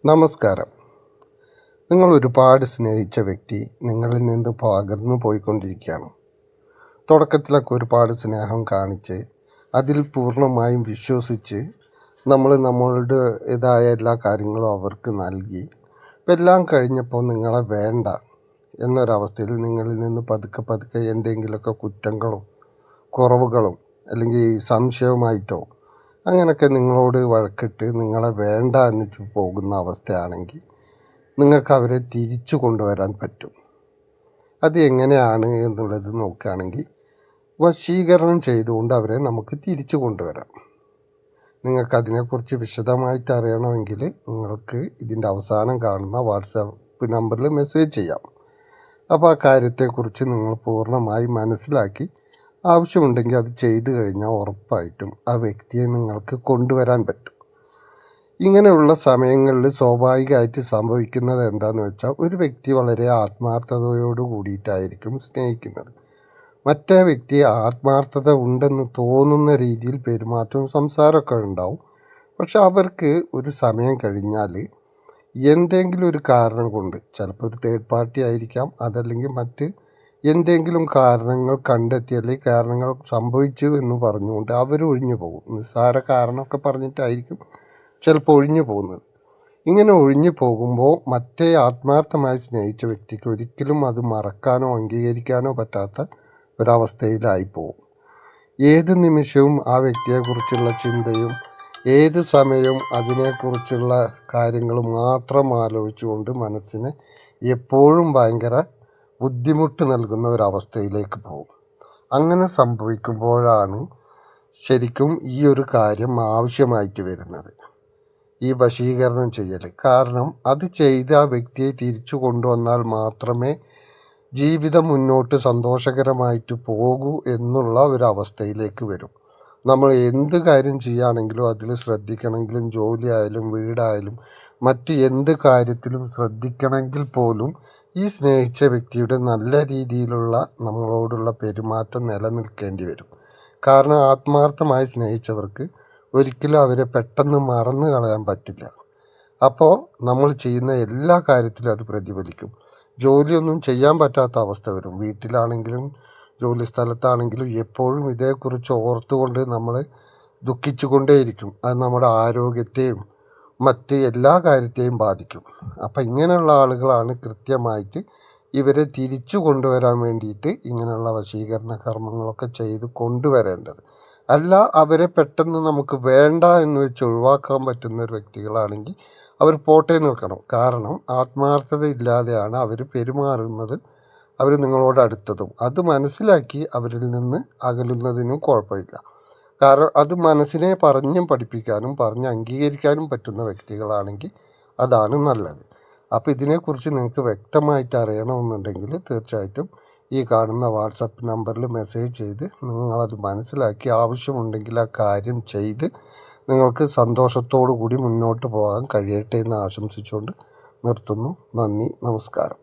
നമസ്കാരം. നിങ്ങൾ ഒരുപാട് സ്നേഹിച്ച വ്യക്തി നിങ്ങളിൽ നിന്ന് അകന്നു പോയിക്കൊണ്ടിരിക്കുകയാണ്. തുടക്കത്തിലൊക്കെ ഒരുപാട് സ്നേഹം കാണിച്ച് അതിൽ പൂർണ്ണമായും വിശ്വസിച്ച് നമ്മളുടേതായ എല്ലാ കാര്യങ്ങളും അവർക്ക് നൽകി ഇപ്പം എല്ലാം കഴിഞ്ഞപ്പോൾ നിങ്ങളെ വേണ്ട എന്നൊരവസ്ഥയിൽ നിങ്ങളിൽ നിന്ന് പതുക്കെ എന്തെങ്കിലുമൊക്കെ കുറ്റങ്ങളും കുറവുകളും അല്ലെങ്കിൽ സംശയവുമായിട്ടോ അങ്ങനെയൊക്കെ നിങ്ങളോട് വഴക്കിട്ട് നിങ്ങളെ വേണ്ട എന്ന് പോകുന്ന അവസ്ഥയാണെങ്കിൽ നിങ്ങൾക്ക് അവരെ തിരിച്ചു കൊണ്ടുവരാൻ പറ്റും. അത് എങ്ങനെയാണ് എന്നുള്ളത് നോക്കുകയാണെങ്കിൽ വശീകരണം ചെയ്തുകൊണ്ട് അവരെ നമുക്ക് തിരിച്ചു കൊണ്ടുവരാം. നിങ്ങൾക്കതിനെക്കുറിച്ച് വിശദമായിട്ട് അറിയണമെങ്കിൽ നിങ്ങൾക്ക് ഇതിൻ്റെ അവസാനം കാണുന്ന വാട്സാപ്പ് നമ്പറിൽ മെസ്സേജ് ചെയ്യാം. അപ്പോൾ ആ കാര്യത്തെക്കുറിച്ച് നിങ്ങൾ പൂർണ്ണമായി മനസ്സിലാക്കി ആവശ്യമുണ്ടെങ്കിൽ അത് ചെയ്തു കഴിഞ്ഞാൽ ഉറപ്പായിട്ടും ആ വ്യക്തിയെ നിങ്ങൾക്ക് കൊണ്ടുവരാൻ പറ്റും. ഇങ്ങനെയുള്ള സമയങ്ങളിൽ സ്വാഭാവികമായിട്ട് സംഭവിക്കുന്നത് എന്താണെന്ന് വെച്ചാൽ ഒരു വ്യക്തി വളരെ ആത്മാർത്ഥതയോട് കൂടിയിട്ടായിരിക്കും സ്നേഹിക്കുന്നത്. മറ്റേ വ്യക്തി ആത്മാർത്ഥത ഉണ്ടെന്ന് തോന്നുന്ന രീതിയിൽ പെരുമാറ്റവും സംസാരമൊക്കെ ഉണ്ടാവും. പക്ഷെ അവർക്ക് ഒരു സമയം കഴിഞ്ഞാൽ എന്തെങ്കിലും ഒരു കാരണം കൊണ്ട്, ചിലപ്പോൾ ഒരു തേർഡ് പാർട്ടി ആയിരിക്കാം, അതല്ലെങ്കിൽ മറ്റ് എന്തെങ്കിലും കാരണങ്ങൾ കണ്ടെത്തി അല്ലെങ്കിൽ കാരണങ്ങൾ സംഭവിച്ചു എന്ന് പറഞ്ഞുകൊണ്ട് അവർ ഒഴിഞ്ഞു പോകും. നിസ്സാര കാരണമൊക്കെ പറഞ്ഞിട്ടായിരിക്കും ചിലപ്പോൾ ഒഴിഞ്ഞു പോകുന്നത്. ഇങ്ങനെ ഒഴിഞ്ഞു പോകുമ്പോൾ മറ്റേ ആത്മാർത്ഥമായി സ്നേഹിച്ച വ്യക്തിക്ക് ഒരിക്കലും അത് മറക്കാനോ അംഗീകരിക്കാനോ പറ്റാത്ത ഒരവസ്ഥയിലായിപ്പോവും. ഏത് നിമിഷവും ആ വ്യക്തിയെക്കുറിച്ചുള്ള ചിന്തയും ഏത് സമയവും അതിനെക്കുറിച്ചുള്ള കാര്യങ്ങൾ മാത്രം ആലോചിച്ചുകൊണ്ട് മനസ്സിന് എപ്പോഴും ഭയങ്കര ബുദ്ധിമുട്ട് നൽകുന്ന ഒരവസ്ഥയിലേക്ക് പോകും. അങ്ങനെ സംഭവിക്കുമ്പോഴാണ് ശരിക്കും ഈ ഒരു കാര്യം ആവശ്യമായിട്ട് വരുന്നത്, ഈ വശീകരണം ചെയ്യൽ. കാരണം അത് ചെയ്ത് ആ വ്യക്തിയെ തിരിച്ചു കൊണ്ടുവന്നാൽ മാത്രമേ ജീവിതം മുന്നോട്ട് സന്തോഷകരമായിട്ട് പോകൂ എന്നുള്ള ഒരു അവസ്ഥയിലേക്ക് വരും. നമ്മൾ എന്ത് കാര്യം ചെയ്യുകയാണെങ്കിലും അതിൽ ശ്രദ്ധിക്കണമെങ്കിലും, ജോലി ആയാലും വീടായാലും മറ്റ് എന്ത് കാര്യത്തിലും ശ്രദ്ധിക്കണമെങ്കിൽ പോലും ഈ സ്നേഹിച്ച വ്യക്തിയുടെ നല്ല രീതിയിലുള്ള നമ്മളോടുള്ള പെരുമാറ്റം നിലനിൽക്കേണ്ടി വരും. കാരണം ആത്മാർത്ഥമായി സ്നേഹിച്ചവർക്ക് ഒരിക്കലും അവരെ പെട്ടെന്ന് മറന്നു കളയാൻ പറ്റില്ല. അപ്പോൾ നമ്മൾ ചെയ്യുന്ന എല്ലാ കാര്യത്തിലും അത് പ്രതിഫലിക്കും. ജോലിയൊന്നും ചെയ്യാൻ പറ്റാത്ത അവസ്ഥ വരും. വീട്ടിലാണെങ്കിലും ജോലി സ്ഥലത്താണെങ്കിലും എപ്പോഴും ഇതേക്കുറിച്ച് ഓർത്തുകൊണ്ട് നമ്മൾ ദുഃഖിച്ചു കൊണ്ടേയിരിക്കും. അത് നമ്മുടെ ആരോഗ്യത്തെയും മറ്റ് എല്ലാ കാര്യത്തെയും ബാധിക്കും. അപ്പം ഇങ്ങനെയുള്ള ആളുകളാണ് കൃത്യമായിട്ട് ഇവരെ തിരിച്ചു കൊണ്ടുവരാൻ വേണ്ടിയിട്ട് ഇങ്ങനെയുള്ള വശീകരണ കർമ്മങ്ങളൊക്കെ ചെയ്ത് കൊണ്ടുവരേണ്ടത്. അല്ല അവരെ പെട്ടെന്ന് നമുക്ക് വേണ്ട എന്ന് വെച്ച് ഒഴിവാക്കാൻ പറ്റുന്ന ഒരു വ്യക്തികളാണെങ്കിൽ അവർ പോട്ടെ നിൽക്കണം. കാരണം ആത്മാർത്ഥത ഇല്ലാതെയാണ് അവർ പെരുമാറുന്നത്. അവർ നിങ്ങളോട് അടുത്തതും അത് മനസ്സിലാക്കി അവരിൽ നിന്ന് അകലുന്നതിനും കുഴപ്പമില്ല. കാരണം അത് മനസ്സിനെ പറഞ്ഞും പഠിപ്പിക്കാനും പറഞ്ഞ് അംഗീകരിക്കാനും പറ്റുന്ന വ്യക്തികളാണെങ്കിൽ അതാണ് നല്ലത്. അപ്പോൾ ഇതിനെക്കുറിച്ച് നിങ്ങൾക്ക് വ്യക്തമായിട്ട് അറിയണമെന്നുണ്ടെങ്കിൽ തീർച്ചയായിട്ടും ഈ കാണുന്ന വാട്സപ്പ് നമ്പറിൽ മെസ്സേജ് ചെയ്ത് നിങ്ങളത് മനസ്സിലാക്കി ആവശ്യമുണ്ടെങ്കിൽ ആ കാര്യം ചെയ്ത് നിങ്ങൾക്ക് സന്തോഷത്തോടു കൂടി മുന്നോട്ട് പോകാൻ കഴിയട്ടെ എന്ന് ആശംസിച്ചുകൊണ്ട് നിർത്തുന്നു. നന്ദി, നമസ്കാരം.